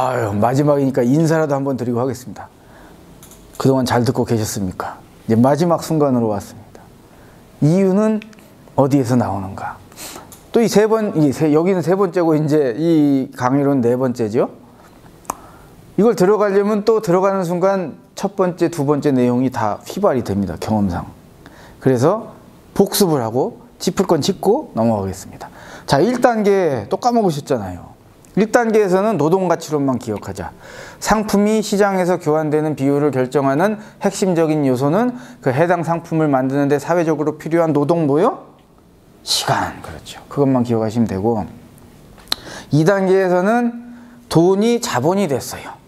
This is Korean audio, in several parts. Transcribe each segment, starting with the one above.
아유, 마지막이니까 인사라도 한번 드리고 하겠습니다. 그동안 잘 듣고 계셨습니까? 이제 마지막 순간으로 왔습니다. 이유는 어디에서 나오는가? 또 여기는 세 번째고, 이제 이 강의로는 네 번째죠. 이걸 들어가려면 또 들어가는 순간 첫 번째, 두 번째 내용이 다 휘발이 됩니다. 경험상. 그래서 복습을 하고 짚을 건 짚고 넘어가겠습니다. 자, 1단계 또 까먹으셨잖아요. 1단계에서는 노동가치론만 기억하자. 상품이 시장에서 교환되는 비율을 결정하는 핵심적인 요소는 그 해당 상품을 만드는 데 사회적으로 필요한 노동 노역? 시간. 그렇죠. 그것만 기억하시면 되고, 2단계에서는 돈이 자본이 됐어요.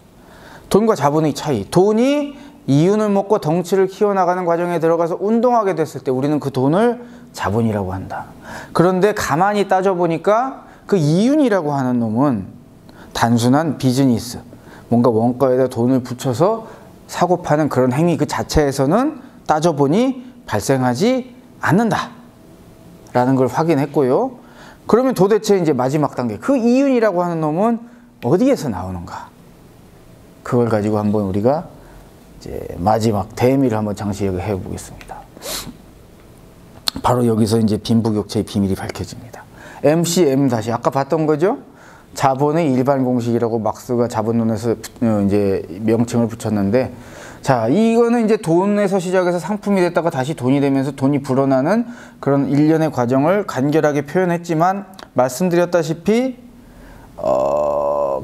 돈과 자본의 차이. 돈이 이윤을 먹고 덩치를 키워나가는 과정에 들어가서 운동하게 됐을 때 우리는 그 돈을 자본이라고 한다. 그런데 가만히 따져보니까 그 이윤이라고 하는 놈은 단순한 비즈니스, 뭔가 원가에다 돈을 붙여서 사고 파는 그런 행위 그 자체에서는 따져보니 발생하지 않는다 라는 걸 확인했고요. 그러면 도대체 이제 마지막 단계, 그 이윤이라고 하는 놈은 어디에서 나오는가? 그걸 가지고 한번 우리가 이제 마지막 대미를 한번 장식해 보겠습니다. 바로 여기서 이제 빈부격차의 비밀이 밝혀집니다. MC M- 아까 봤던 거죠? 자본의 일반 공식이라고 막스가 자본론에서 이제 명칭을 붙였는데, 자, 이거는 이제 돈에서 시작해서 상품이 됐다가 다시 돈이 되면서 돈이 불어나는 그런 일련의 과정을 간결하게 표현했지만, 말씀드렸다시피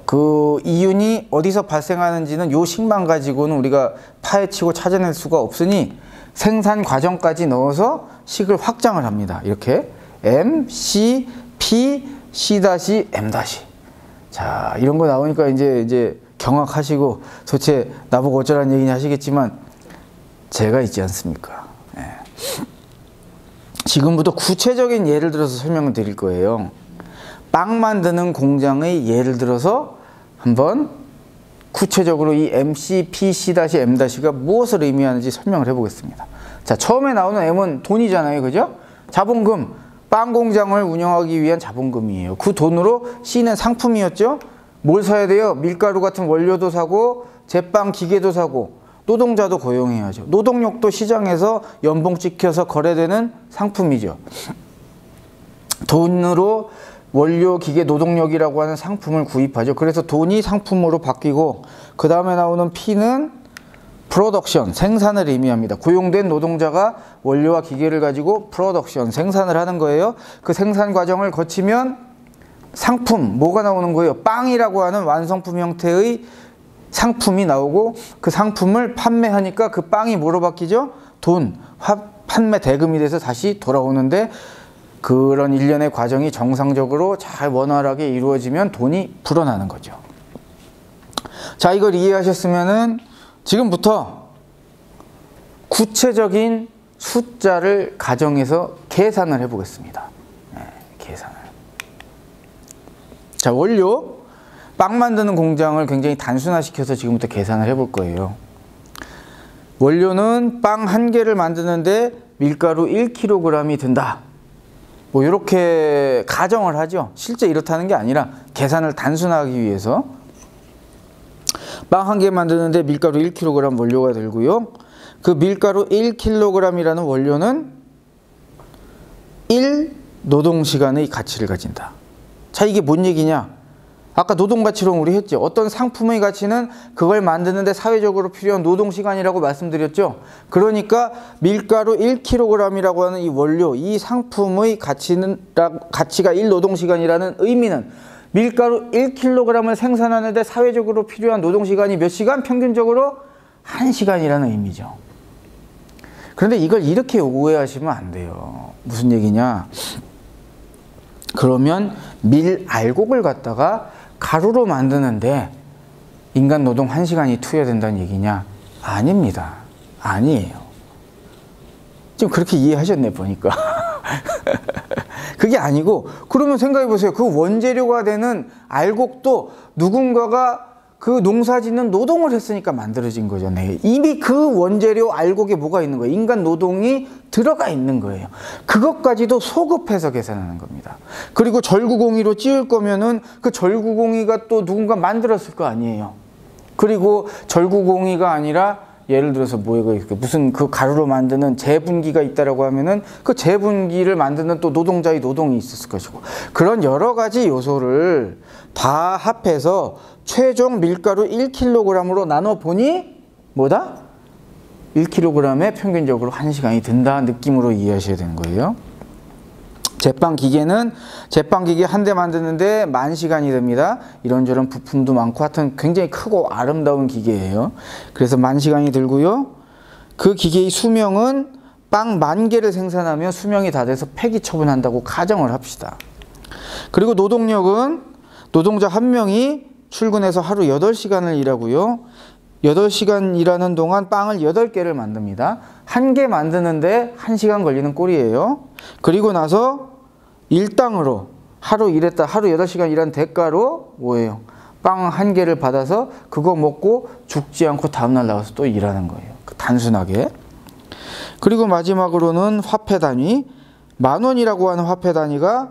그 이윤이 어디서 발생하는지는 요 식만 가지고는 우리가 파헤치고 찾아낼 수가 없으니 생산 과정까지 넣어서 식을 확장을 합니다. 이렇게 M, C, P, C-M-. 자, 이런 거 나오니까 이제 경악하시고 도대체 나보고 어쩌라는 얘기냐 하시겠지만, 제가 있지 않습니까? 예. 지금부터 구체적인 예를 들어서 설명을 드릴 거예요. 빵 만드는 공장의 예를 들어서 한번 구체적으로 이 MC, P, C-M-가 무엇을 의미하는지 설명을 해보겠습니다. 자, 처음에 나오는 M은 돈이잖아요. 그죠? 자본금, 빵 공장을 운영하기 위한 자본금이에요. 그 돈으로 C는 상품이었죠? 뭘 사야 돼요? 밀가루 같은 원료도 사고, 제빵 기계도 사고, 노동자도 고용해야죠. 노동력도 시장에서 연봉 찍혀서 거래되는 상품이죠. 돈으로 원료, 기계, 노동력이라고 하는 상품을 구입하죠. 그래서 돈이 상품으로 바뀌고, 그 다음에 나오는 P는 프로덕션, 생산을 의미합니다. 고용된 노동자가 원료와 기계를 가지고 프로덕션, 생산을 하는 거예요. 그 생산 과정을 거치면 상품, 뭐가 나오는 거예요? 빵이라고 하는 완성품 형태의 상품이 나오고, 그 상품을 판매하니까 그 빵이 뭐로 바뀌죠? 돈, 판매 대금이 돼서 다시 돌아오는데, 그런 일련의 과정이 정상적으로 잘 원활하게 이루어지면 돈이 불어나는 거죠. 자, 이걸 이해하셨으면은 지금부터 구체적인 숫자를 가정해서 계산을 해보겠습니다. 네, 계산을. 자, 원료, 빵 만드는 공장을 굉장히 단순화시켜서 지금부터 계산을 해볼 거예요. 원료는 빵 1개를 만드는데 밀가루 1kg이 든다. 뭐 이렇게 가정을 하죠. 실제 이렇다는 게 아니라 계산을 단순화하기 위해서 빵 1개 만드는데 밀가루 1kg 원료가 들고요. 그 밀가루 1kg이라는 원료는 1노동시간의 가치를 가진다. 자, 이게 뭔 얘기냐? 아까 노동가치론 우리 했죠. 어떤 상품의 가치는 그걸 만드는데 사회적으로 필요한 노동시간이라고 말씀드렸죠. 그러니까 밀가루 1kg이라고 하는 이 원료, 이 상품의 가치가 1노동시간이라는 의미는 밀가루 1kg을 생산하는데 사회적으로 필요한 노동시간이 몇 시간? 평균적으로 1시간이라는 의미죠. 그런데 이걸 이렇게 오해하시면 안 돼요. 무슨 얘기냐? 그러면 밀알곡을 갖다가 가루로 만드는데 인간 노동 1시간이 투여된다는 얘기냐? 아닙니다. 아니에요. 지금 그렇게 이해하셨네 보니까. 그게 아니고, 그러면 생각해 보세요. 그 원재료가 되는 알곡도 누군가가 그 농사 짓는 노동을 했으니까 만들어진 거잖아요. 이미 그 원재료 알곡에 뭐가 있는 거예요? 인간 노동이 들어가 있는 거예요. 그것까지도 소급해서 계산하는 겁니다. 그리고 절구공이로 찌을 거면은 그 절구공이가 또 누군가 만들었을 거 아니에요. 그리고 절구공이가 아니라 예를 들어서 뭐가 무슨 그 가루로 만드는 재분기가 있다라고 하면은 그 재분기를 만드는 또 노동자의 노동이 있었을 것이고, 그런 여러 가지 요소를 다 합해서 최종 밀가루 1kg으로 나눠 보니 뭐다? 1kg에 평균적으로 1시간이 든다 느낌으로 이해하셔야 되는 거예요. 제빵기계는 제빵기계 한 대 만드는데 10,000시간이 됩니다. 이런저런 부품도 많고 하여튼 굉장히 크고 아름다운 기계예요. 그래서 10,000시간이 들고요. 그 기계의 수명은 빵 10,000개를 생산하며 수명이 다 돼서 폐기 처분한다고 가정을 합시다. 그리고 노동력은 노동자 한 명이 출근해서 하루 8시간을 일하고요. 8시간 일하는 동안 빵을 8개를 만듭니다. 한 개 만드는데 1시간 걸리는 꼴이에요. 그리고 나서 일당으로 하루 일했다, 하루 8시간 일한 대가로 뭐예요? 빵 1개를 받아서 그거 먹고 죽지 않고 다음날 나가서 또 일하는 거예요. 단순하게. 그리고 마지막으로는 화폐 단위. 10,000원이라고 하는 화폐 단위가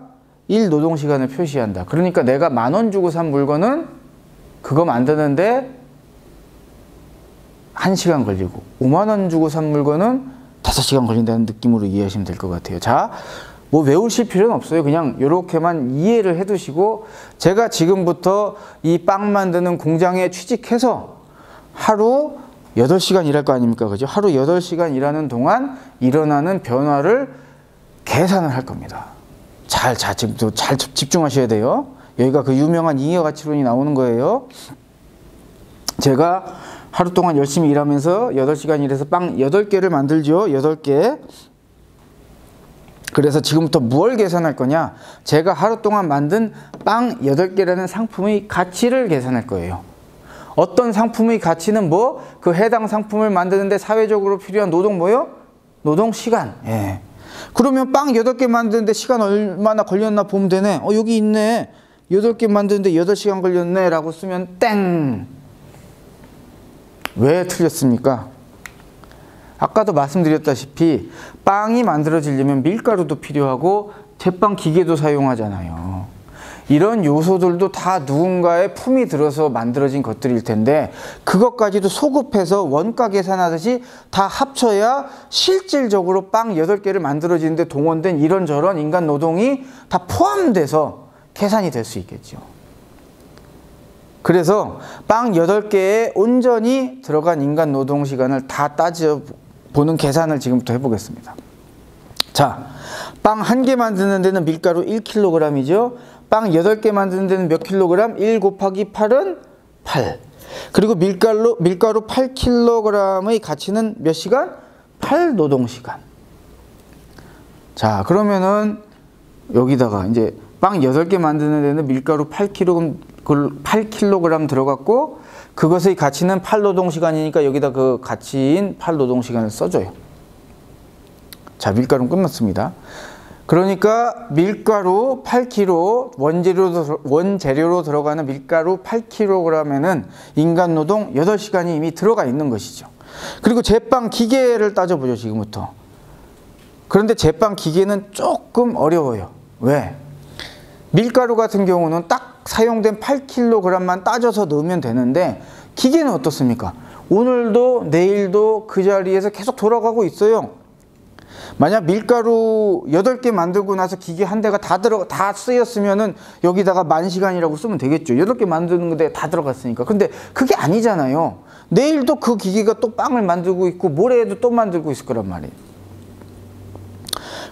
1노동시간을 표시한다. 그러니까 내가 10,000원 주고 산 물건은 그거 만드는데 1시간 걸리고 50,000원 주고 산 물건은 5시간 걸린다는 느낌으로 이해하시면 될 것 같아요. 자, 뭐 외우실 필요는 없어요. 그냥 이렇게만 이해를 해 두시고, 제가 지금부터 이 빵 만드는 공장에 취직해서 하루 8시간 일할 거 아닙니까? 그죠? 하루 8시간 일하는 동안 일어나는 변화를 계산을 할 겁니다. 잘 집중하셔야 돼요. 여기가 그 유명한 잉여가치론이 나오는 거예요. 제가 하루 동안 열심히 일하면서 8시간 일해서 빵 8개를 만들죠. 8개. 그래서 지금부터 뭘 계산할 거냐? 제가 하루 동안 만든 빵 8개라는 상품의 가치를 계산할 거예요. 어떤 상품의 가치는 뭐? 그 해당 상품을 만드는데 사회적으로 필요한 노동 뭐요? 노동 시간. 예. 그러면 빵 8개 만드는데 시간 얼마나 걸렸나 보면 되네. 여기 있네. 8개 만드는데 8시간 걸렸네 라고 쓰면 땡! 왜 틀렸습니까? 아까도 말씀드렸다시피 빵이 만들어지려면 밀가루도 필요하고 제빵 기계도 사용하잖아요. 이런 요소들도 다 누군가의 품이 들어서 만들어진 것들일 텐데 그것까지도 소급해서 원가 계산하듯이 다 합쳐야 실질적으로 빵 8개를 만들어지는데 동원된 이런저런 인간 노동이 다 포함돼서 계산이 될 수 있겠죠. 그래서 빵 8개에 온전히 들어간 인간 노동 시간을 다 따져보는 계산을 지금부터 해보겠습니다. 자, 빵 1개 만드는 데는 밀가루 1kg이죠. 빵 8개 만드는 데는 몇 킬로그램? 1 곱하기 8은 8. 그리고 밀가루 8kg의 가치는 몇 시간? 8노동시간. 자, 그러면은 여기다가 이제 빵 8개 만드는 데는 밀가루 8kg 들어갔고 그것의 가치는 8노동시간이니까 여기다 그 가치인 8노동시간을 써줘요. 자, 밀가루는 끝났습니다. 그러니까 밀가루 8kg, 원재료로 들어가는 밀가루 8kg에는 인간 노동 8시간이 이미 들어가 있는 것이죠. 그리고 제빵 기계를 따져보죠, 지금부터. 그런데 제빵 기계는 조금 어려워요. 왜? 밀가루 같은 경우는 딱 사용된 8kg만 따져서 넣으면 되는데 기계는 어떻습니까? 오늘도 내일도 그 자리에서 계속 돌아가고 있어요. 만약 밀가루 8개 만들고 나서 기계 한 대가 다 쓰였으면은 여기다가 10,000시간이라고 쓰면 되겠죠. 8개 만드는 건데 다 들어갔으니까. 근데 그게 아니잖아요. 내일도 그 기계가 또 빵을 만들고 있고 모레에도 또 만들고 있을 거란 말이에요.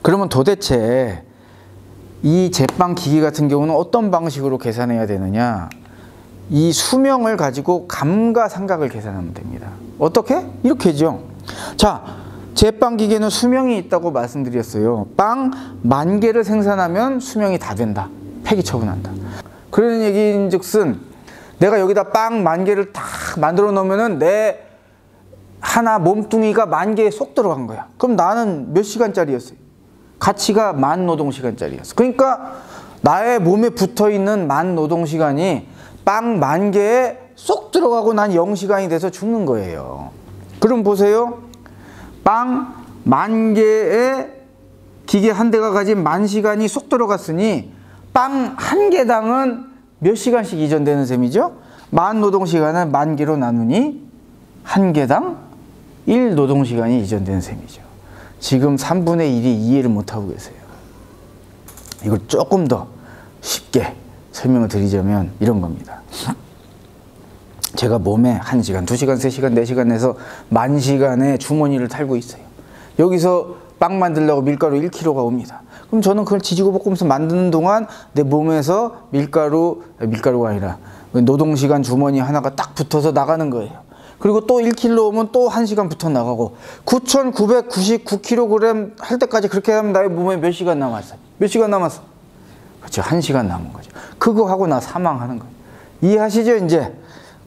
그러면 도대체 이 제빵 기계 같은 경우는 어떤 방식으로 계산해야 되느냐? 이 수명을 가지고 감가상각을 계산하면 됩니다. 어떻게? 이렇게죠. 자, 제빵 기계는 수명이 있다고 말씀드렸어요. 빵 10,000개를 생산하면 수명이 다 된다. 폐기 처분한다. 그런 얘기인즉슨 내가 여기다 빵 10,000개를 다 만들어 놓으면은 내 하나 몸뚱이가 10,000개에 쏙 들어간 거야. 그럼 나는 몇 시간짜리였어요? 가치가 10,000노동시간짜리였어. 그러니까 나의 몸에 붙어 있는 10,000노동시간이 빵 10,000개에 쏙 들어가고 난 0시간이 돼서 죽는 거예요. 그럼 보세요. 빵 10,000개의 기계 한 대가 가진 10,000시간이 쏙 들어갔으니 빵 한 개당은 몇 시간씩 이전되는 셈이죠? 10,000노동시간을 10,000개로 나누니 한 개당 1노동시간이 이전되는 셈이죠. 지금 3분의 1이 이해를 못하고 계세요. 이걸 조금 더 쉽게 설명을 드리자면 이런 겁니다. 제가 몸에 1시간, 2시간, 3시간, 4시간 내서 10,000시간의 주머니를 탈고 있어요. 여기서 빵 만들려고 밀가루 1kg가 옵니다. 그럼 저는 그걸 지지고 볶으면서 만드는 동안 내 몸에서 밀가루가 아니라 노동시간 주머니 하나가 딱 붙어서 나가는 거예요. 그리고 또 1kg 오면 또 1시간 붙어 나가고 9,999kg 할 때까지 그렇게 하면 나의 몸에 몇 시간 남았어요? 몇 시간 남았어? 그렇죠. 1시간 남은 거죠. 그거 하고 나 사망하는 거예요. 이해하시죠? 이제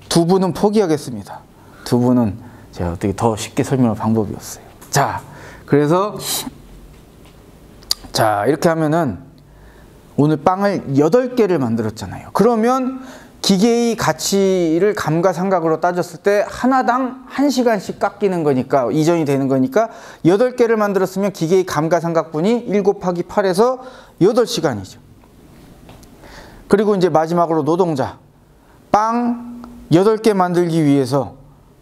두 분은 포기하겠습니다. 두 분은 제가 어떻게 더 쉽게 설명할 방법이 없어요. 자, 그래서 이렇게 하면은 오늘 빵을 8개를 만들었잖아요. 그러면 기계의 가치를 감가상각으로 따졌을 때 하나당 1시간씩 깎이는 거니까, 이전이 되는 거니까 8개를 만들었으면 기계의 감가상각분이 1 곱하기 8에서 8시간이죠. 그리고 이제 마지막으로 노동자. 빵 8개 만들기 위해서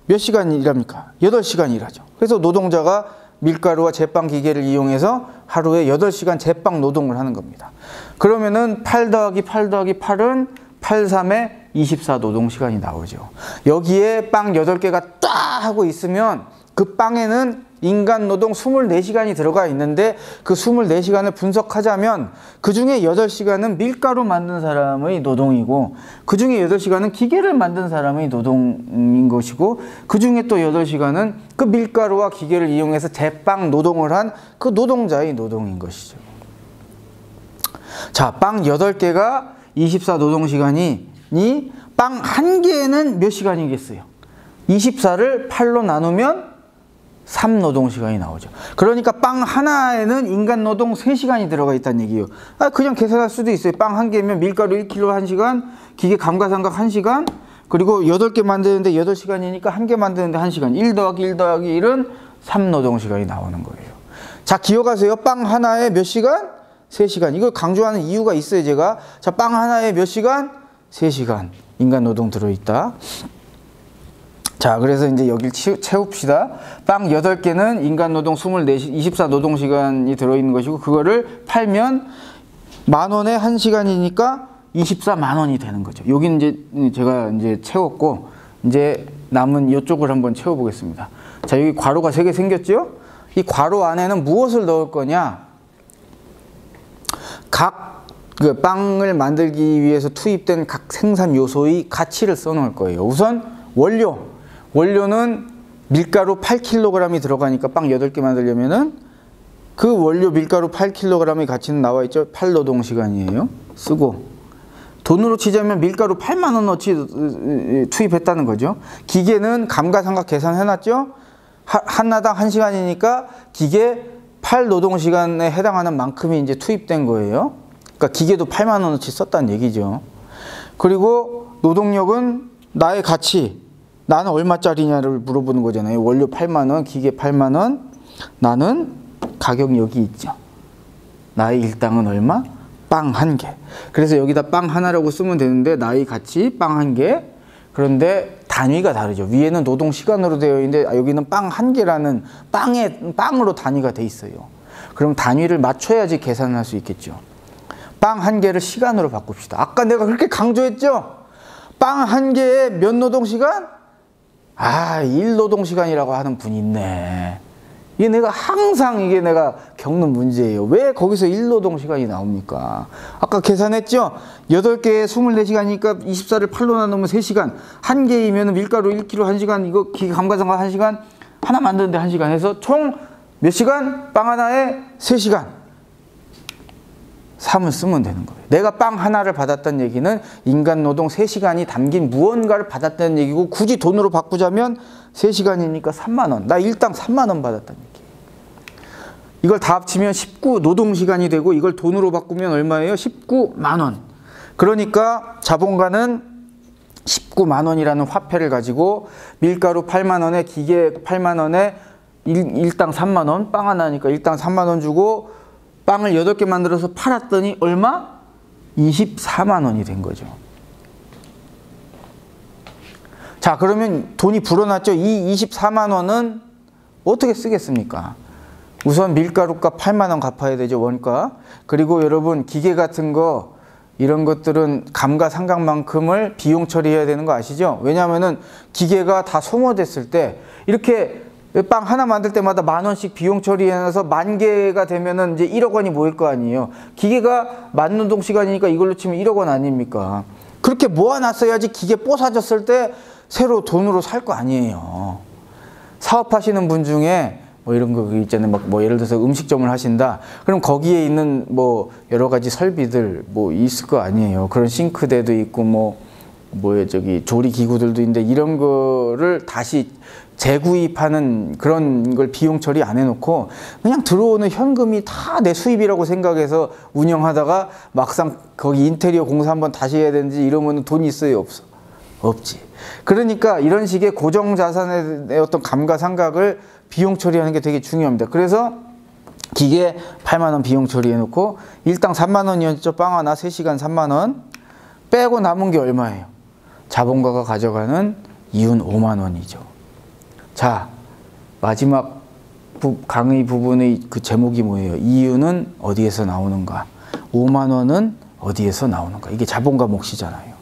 몇 시간 일합니까? 8시간 일하죠. 그래서 노동자가 밀가루와 제빵 기계를 이용해서 하루에 8시간 제빵 노동을 하는 겁니다. 그러면은 8 더하기 8 더하기 8은 8, 3에 24노동시간이 나오죠. 여기에 빵 8개가 딱 하고 있으면 그 빵에는 인간 노동 24시간이 들어가 있는데 그 24시간을 분석하자면 그 중에 8시간은 밀가루 만든 사람의 노동이고 그 중에 8시간은 기계를 만든 사람의 노동인 것이고 그 중에 또 8시간은 그 밀가루와 기계를 이용해서 제빵 노동을 한 그 노동자의 노동인 것이죠. 자, 빵 8개가 24노동시간이 빵 1개는 몇 시간이겠어요? 24를 8로 나누면 3노동시간이 나오죠. 그러니까 빵 하나에는 인간 노동 3시간이 들어가 있다는 얘기예요. 그냥 계산할 수도 있어요. 빵 1개면 밀가루 1kg 1시간, 기계 감가상각 1시간, 그리고 8개 만드는데 8시간이니까 1개 만드는데 1시간. 1 더하기 1 더하기 1은 3노동시간이 나오는 거예요. 자, 기억하세요. 빵 하나에 몇 시간? 3시간. 이걸 강조하는 이유가 있어요, 제가. 자, 빵 하나에 몇 시간? 3시간. 인간 노동 들어있다. 자, 그래서 이제 여길 채웁시다. 빵 8개는 인간 노동 24노동시간이 들어있는 것이고, 그거를 팔면 10,000원에 1시간이니까 24만원이 되는 거죠. 여기는 이제 제가 이제 채웠고, 이제 남은 이쪽을 한번 채워보겠습니다. 자, 여기 괄호가 3개 생겼죠? 이 괄호 안에는 무엇을 넣을 거냐? 각 그 빵을 만들기 위해서 투입된 각 생산 요소의 가치를 써놓을 거예요. 우선 원료는 밀가루 8kg이 들어가니까 빵 8개 만들려면은 그 원료 밀가루 8kg의 가치는 나와 있죠. 8노동시간이에요. 쓰고 돈으로 치자면 밀가루 80,000원어치 투입했다는 거죠. 기계는 감가상각 계산해놨죠. 하나당 1시간이니까 기계 8노동시간에 해당하는 만큼이 이제 투입된 거예요. 그러니까 기계도 80,000원어치 썼다는 얘기죠. 그리고 노동력은 나의 가치, 나는 얼마짜리냐를 물어보는 거잖아요. 원료 80,000원, 기계 80,000원, 나는 가격 여기 있죠. 나의 일당은 얼마? 빵 1개. 그래서 여기다 빵 하나라고 쓰면 되는데 나의 가치 빵 1개. 그런데 단위가 다르죠. 위에는 노동 시간으로 되어 있는데 여기는 빵 1개라는 빵으로 단위가 돼 있어요. 그럼 단위를 맞춰야지 계산할 수 있겠죠. 빵 1개를 시간으로 바꿉시다. 아까 내가 그렇게 강조했죠? 빵 1개에 몇 노동시간? 1노동시간이라고 하는 분이 있네. 이게 내가 항상 내가 겪는 문제예요. 왜 거기서 1노동시간이 나옵니까? 아까 계산했죠? 8개에 24시간이니까 24를 8로 나누면 3시간. 1개이면 밀가루 1kg 1시간, 이거 기계 감가상각 1시간, 하나 만드는데 1시간 해서 총 몇 시간? 빵 하나에 3시간. 3을 쓰면 되는 거예요. 내가 빵 하나를 받았다는 얘기는 인간 노동 3시간이 담긴 무언가를 받았다는 얘기고, 굳이 돈으로 바꾸자면 3시간이니까 3만원. 나 일당 3만원 받았다는 얘기예요. 이걸 다 합치면 19노동시간이 되고, 이걸 돈으로 바꾸면 얼마예요? 19만원. 그러니까 자본가는 19만 원이라는 화폐를 가지고 밀가루 8만 원에 기계 8만 원에 일당 3만 원, 빵 하나니까 일당 3만 원 주고 빵을 8개 만들어서 팔았더니 얼마? 24만 원이 된 거죠. 자, 그러면 돈이 불어났죠. 이 24만 원은 어떻게 쓰겠습니까? 우선 밀가루값 8만 원 갚아야 되죠, 원가. 그리고 여러분 기계 같은 거 이런 것들은 감가상각만큼을 비용 처리해야 되는 거 아시죠? 왜냐하면은 기계가 다 소모됐을 때 이렇게 빵 하나 만들 때마다 10,000원씩 비용 처리해놔서 10,000개가 되면은 이제 1억 원이 모일 거 아니에요. 기계가 만노동 시간이니까 이걸로 치면 1억 원 아닙니까? 그렇게 모아놨어야지 기계 뽀사졌을 때 새로 돈으로 살 거 아니에요. 사업하시는 분 중에 뭐 이런 거 있잖아요. 막 뭐 예를 들어서 음식점을 하신다. 그럼 거기에 있는 뭐 여러 가지 설비들 뭐 있을 거 아니에요. 그런 싱크대도 있고 저기 조리 기구들도 있는데 이런 거를 다시 재구입하는 그런 걸 비용 처리 안 해놓고 그냥 들어오는 현금이 다 내 수입이라고 생각해서 운영하다가 막상 거기 인테리어 공사 한번 다시 해야 되는지 이러면 돈이 있어요, 없어? 없지. 그러니까 이런 식의 고정 자산의 어떤 감가상각을 비용 처리하는 게 되게 중요합니다. 그래서 기계 8만 원 비용 처리해 놓고 일당 3만 원이었죠. 빵 하나 3시간 3만 원 빼고 남은 게 얼마예요? 자본가가 가져가는 이윤 5만 원이죠. 자, 마지막 강의 부분의 그 제목이 뭐예요? 이윤은 어디에서 나오는가? 5만 원은 어디에서 나오는가? 이게 자본가 몫이잖아요.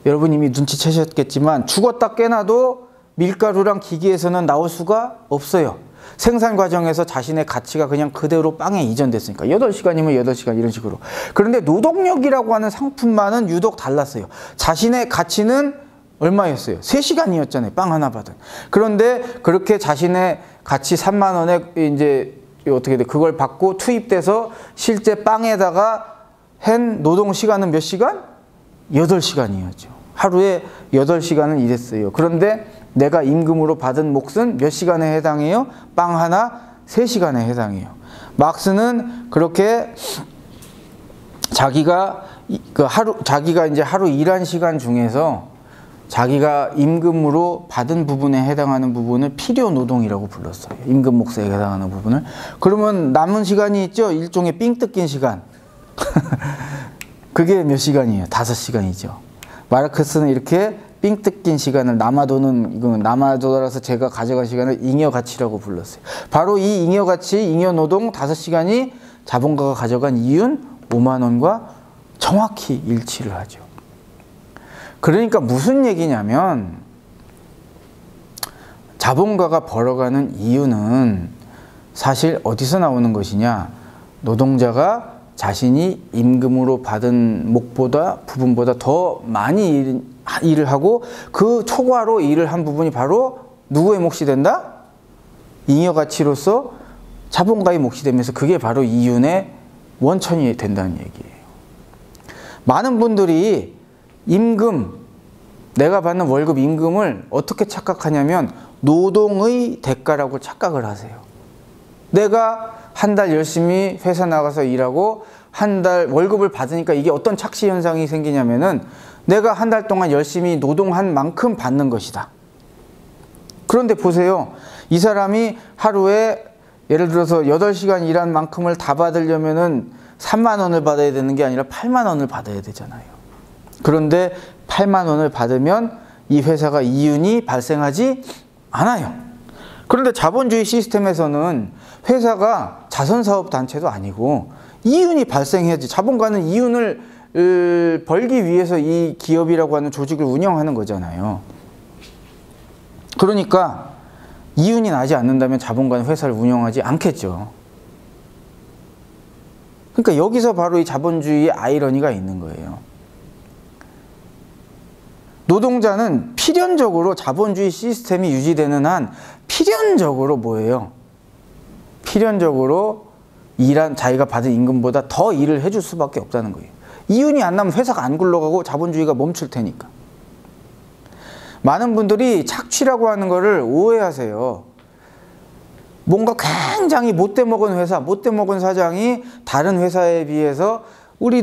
여러분 이미 눈치채셨겠지만 죽었다 깨나도 밀가루랑 기계에서는 나올 수가 없어요. 생산 과정에서 자신의 가치가 그냥 그대로 빵에 이전됐으니까 8시간이면 8시간 이런 식으로. 그런데 노동력이라고 하는 상품만은 유독 달랐어요. 자신의 가치는 얼마였어요? 3시간이었잖아요. 빵 하나 받은. 그런데 그렇게 자신의 가치 3만 원에 이제 어떻게 돼? 그걸 받고 투입돼서 실제 빵에다가 한 노동 시간은 몇 시간? 8시간이었죠. 하루에 8시간을 일했어요. 그런데 내가 임금으로 받은 몫은 몇 시간에 해당해요? 빵 하나 3시간에 해당해요. 막스는 그렇게 자기가 이제 하루 일한 시간 중에서 자기가 임금으로 받은 부분에 해당하는 부분을 필요 노동이라고 불렀어요. 임금 몫에 해당하는 부분을. 그러면 남은 시간이 있죠? 일종의 삥 뜯긴 시간. 그게 몇 시간이에요? 5시간이죠. 마르크스는 이렇게 삥 뜯긴 시간을 이건 남아도라서 제가 가져간 시간을 잉여가치라고 불렀어요. 바로 이 잉여가치, 잉여노동 5시간이 자본가가 가져간 이윤 5만 원과 정확히 일치를 하죠. 그러니까 무슨 얘기냐면 자본가가 벌어가는 이윤은 사실 어디서 나오는 것이냐? 노동자가 자신이 임금으로 받은 부분보다 더 많이 일을 하고 그 초과로 일을 한 부분이 바로 누구의 몫이 된다? 잉여가치로서 자본가의 몫이 되면서 그게 바로 이윤의 원천이 된다는 얘기예요. 많은 분들이 내가 받는 월급 임금을 어떻게 착각하냐면 노동의 대가라고 착각을 하세요. 내가 한 달 열심히 회사 나가서 일하고 한 달 월급을 받으니까 이게 어떤 착시 현상이 생기냐면은 내가 한 달 동안 열심히 노동한 만큼 받는 것이다. 그런데 보세요. 이 사람이 하루에 예를 들어서 8시간 일한 만큼을 다 받으려면은 3만 원을 받아야 되는 게 아니라 8만 원을 받아야 되잖아요. 그런데 8만 원을 받으면 이 회사가 이윤이 발생하지 않아요. 그런데 자본주의 시스템에서는 회사가 자선사업단체도 아니고 이윤이 발생해야지. 자본가는 이윤을 벌기 위해서 이 기업이라고 하는 조직을 운영하는 거잖아요. 그러니까 이윤이 나지 않는다면 자본가는 회사를 운영하지 않겠죠. 그러니까 여기서 바로 이 자본주의의 아이러니가 있는 거예요. 노동자는 필연적으로 자본주의 시스템이 유지되는 한 필연적으로 뭐예요? 필연적으로 자기가 받은 임금보다 더 일을 해줄 수밖에 없다는 거예요. 이윤이 안 나면 회사가 안 굴러가고 자본주의가 멈출 테니까. 많은 분들이 착취라고 하는 거를 오해하세요. 뭔가 굉장히 못돼 먹은 회사, 못돼 먹은 사장이 다른 회사에 비해서 우리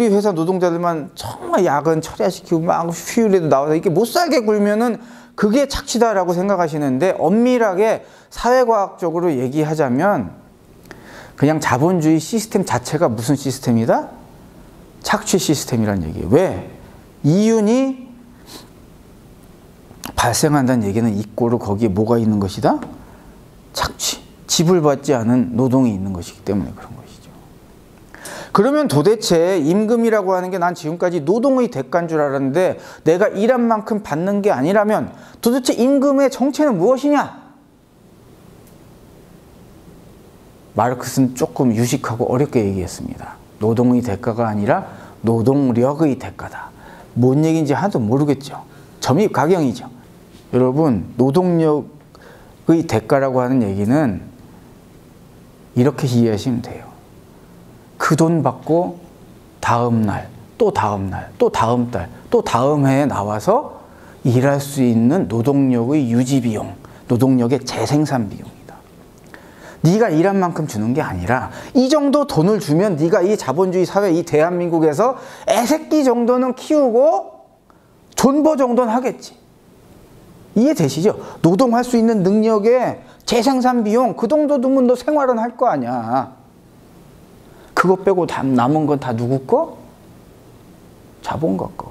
회사 노동자들만 정말 야근 처리시키고 막 휴일에도 나와서 이렇게 못 살게 굴면은 그게 착취다라고 생각하시는데, 엄밀하게 사회과학적으로 얘기하자면 그냥 자본주의 시스템 자체가 무슨 시스템이다? 착취 시스템이란 얘기예요. 왜? 이윤이 발생한다는 얘기는 있고로 거기에 뭐가 있는 것이다? 착취. 지불받지 않은 노동이 있는 것이기 때문에 그런 것이죠. 그러면 도대체 임금이라고 하는 게 난 지금까지 노동의 대가인 줄 알았는데, 내가 일한 만큼 받는 게 아니라면 도대체 임금의 정체는 무엇이냐? 마르크스는 조금 유식하고 어렵게 얘기했습니다. 노동의 대가가 아니라 노동력의 대가다. 뭔 얘기인지 하나도 모르겠죠. 점입가경이죠. 여러분, 노동력의 대가라고 하는 얘기는 이렇게 이해하시면 돼요. 그 돈 받고 다음 날, 또 다음 날, 또 다음 달, 또 다음 해에 나와서 일할 수 있는 노동력의 유지 비용, 노동력의 재생산 비용이다. 네가 일한 만큼 주는 게 아니라 이 정도 돈을 주면 네가 이 자본주의 사회, 이 대한민국에서 애새끼 정도는 키우고 존버 정도는 하겠지. 이해되시죠? 노동할 수 있는 능력의 재생산 비용, 그 정도 두면 너 생활은 할 거 아니야. 그거 빼고 남은 건 다 누구 거? 자본가 거.